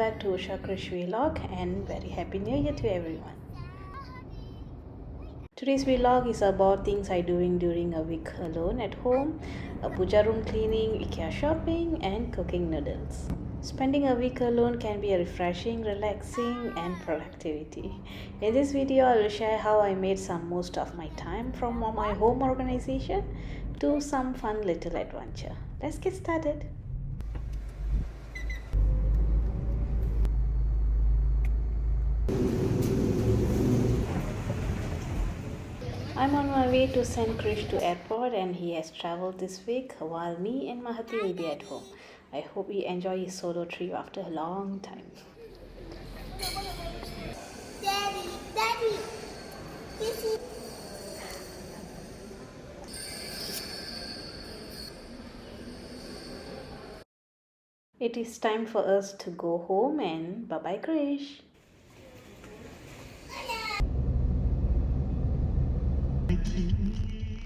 back to Usha Krish vlog and very happy new year to everyone. Today's vlog is about things I doing during a week alone at home, a Pooja room cleaning, Ikea shopping and cooking noodles. Spending a week alone can be a refreshing, relaxing and productivity. In this video I will share how I made some most of my time from my home organization to some fun little adventure. Let's get started. I'm on my way to send Krish to airport and he has traveled this week while me and Mahati will be at home. I hope he enjoy his solo trip after a long time. Daddy. It is time for us to go home and bye-bye Krish.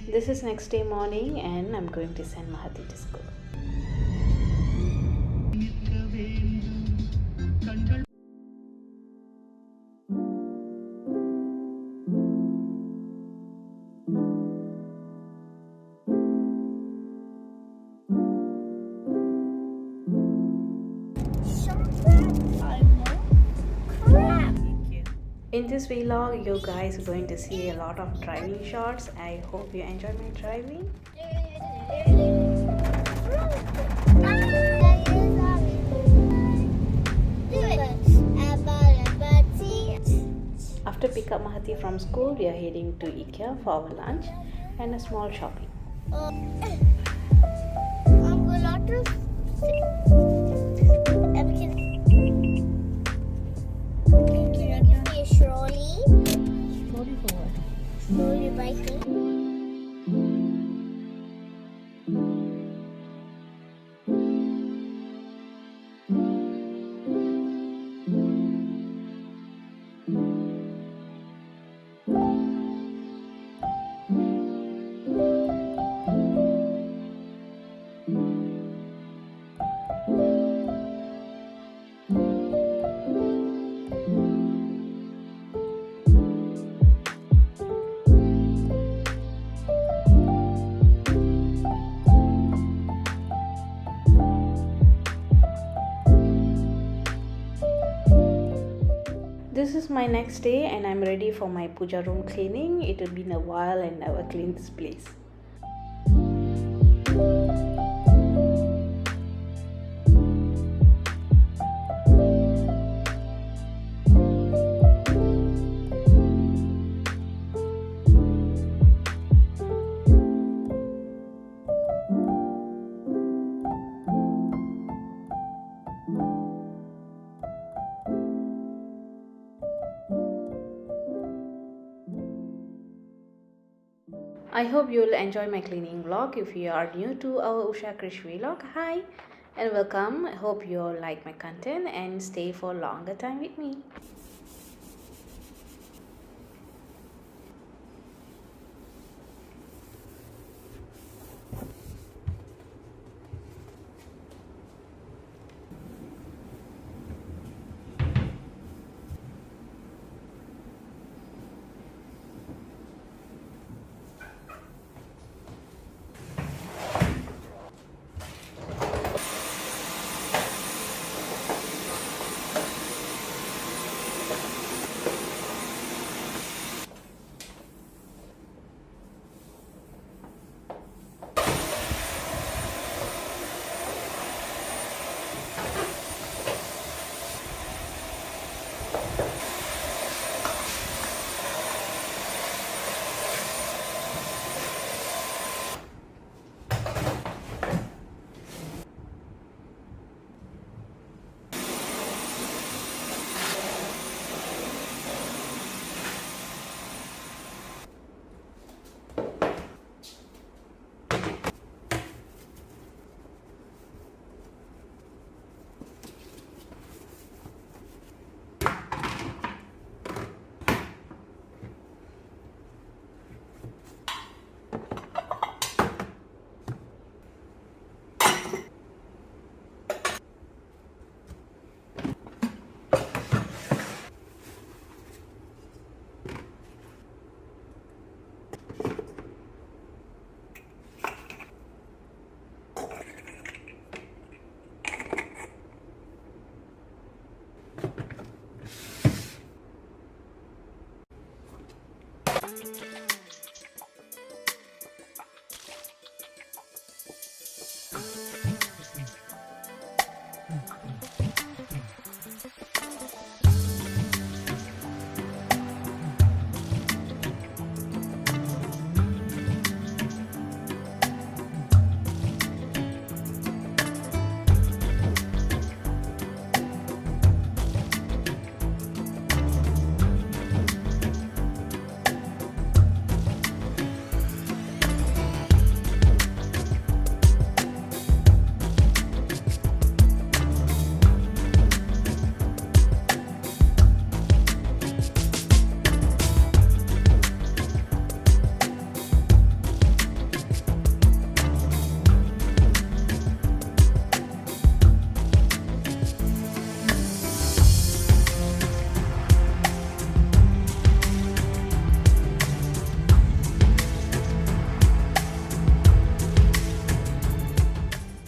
This is next day morning and I'm going to send Mahati to school. In this vlog, you guys are going to see a lot of driving shots. I hope you enjoy my driving. After pick up Mahati from school, we are heading to Ikea for our lunch and a small shopping. Slowly biking. This is my next day and I'm ready for my Pooja room cleaning. It will be a while and I will clean this place. I hope you will enjoy my cleaning vlog. If you are new to our Usha Krish vlog, hi and welcome. I hope you all like my content and stay for longer time with me.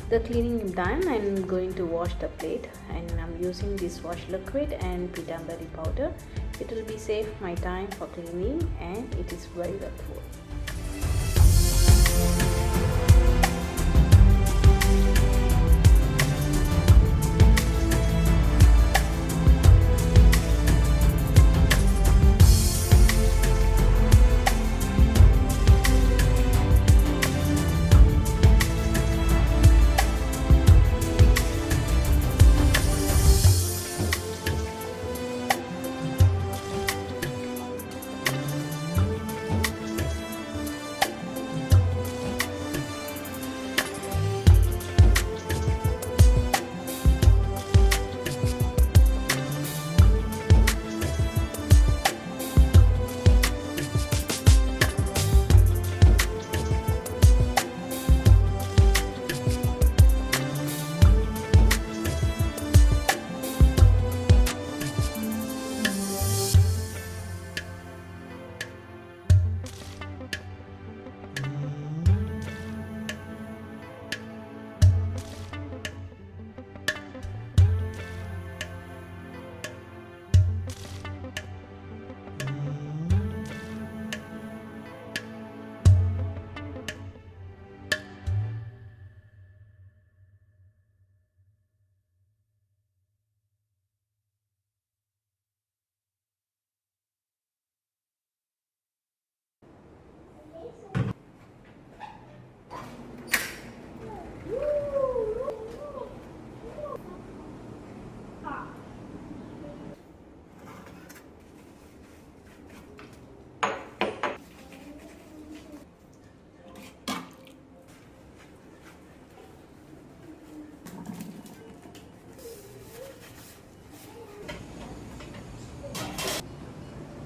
The cleaning is done. I'm going to wash the plate, and I'm using this wash liquid and pitambari powder. It will be save my time for cleaning, and it is very helpful.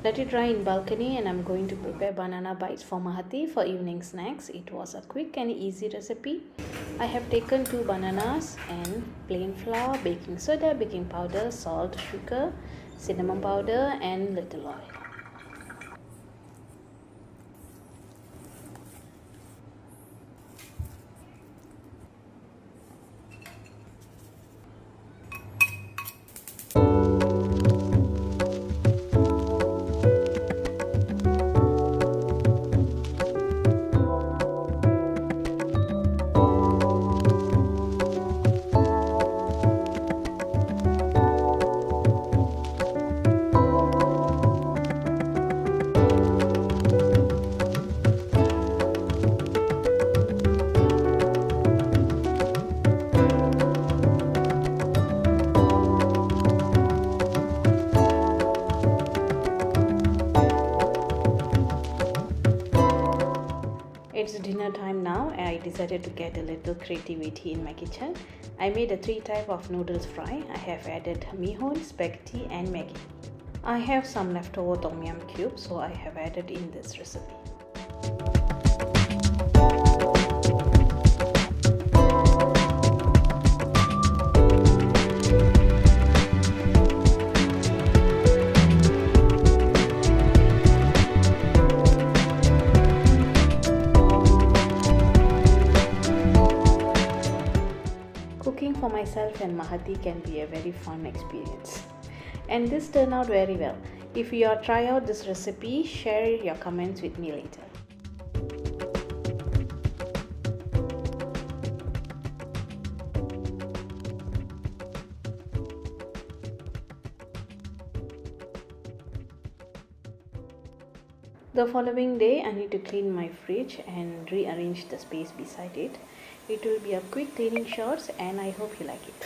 Let it dry in balcony, and I'm going to prepare banana bites for Mahati for evening snacks. It was a quick and easy recipe. I have taken 2 bananas and plain flour, baking soda, baking powder, salt, sugar, cinnamon powder and little oil. It's dinner time now. I decided to get a little creativity in my kitchen. I made a 3 type of noodles fry. I have added mihon, spaghetti and Maggi. I have some leftover tom yum cubes, so I have added in this recipe. Cooking for myself and Mahati can be a very fun experience. And this turned out very well. If you try out this recipe, share your comments with me later. The following day, I need to clean my fridge and rearrange the space beside it. It will be a quick cleaning shorts and I hope you like it.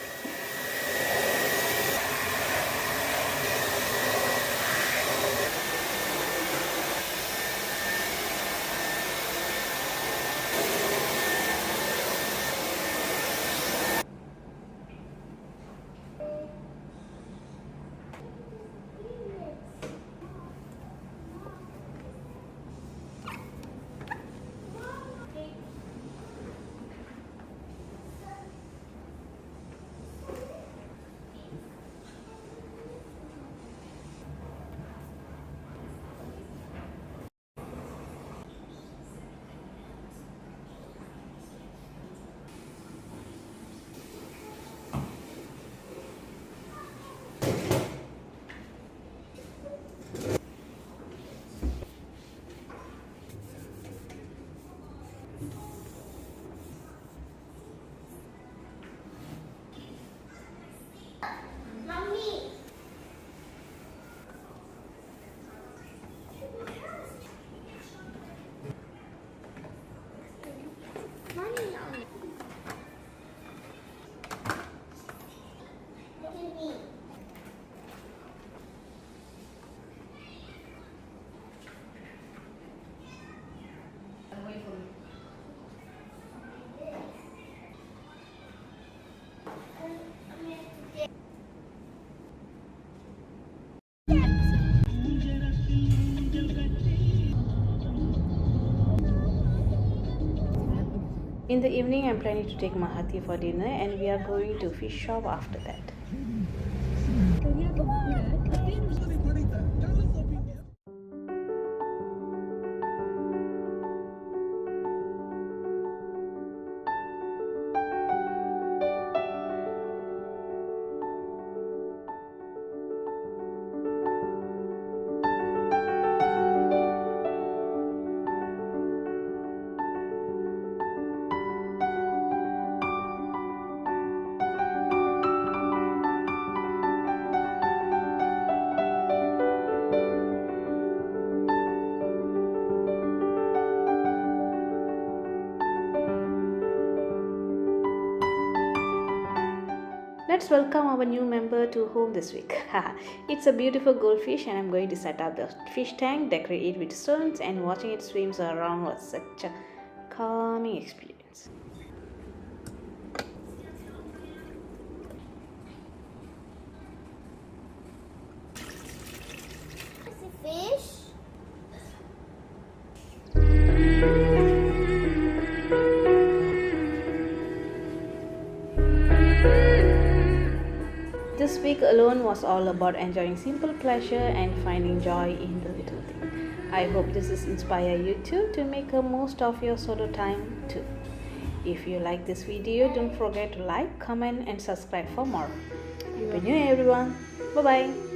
Mommy. Mommy. Look at me. In the evening, I'm planning to take Mahati for dinner and we are going to fish shop after that. Let's welcome our new member to home this week. It's a beautiful goldfish and I'm going to set up the fish tank, decorate it with stones, and watching it swims around was such a calming experience. Fish. This week alone was all about enjoying simple pleasure and finding joy in the little thing. I hope this is inspire you too to make a most of your solo time too. If you like this video, don't forget to like, comment and subscribe for more. Happy New Year everyone. Bye bye.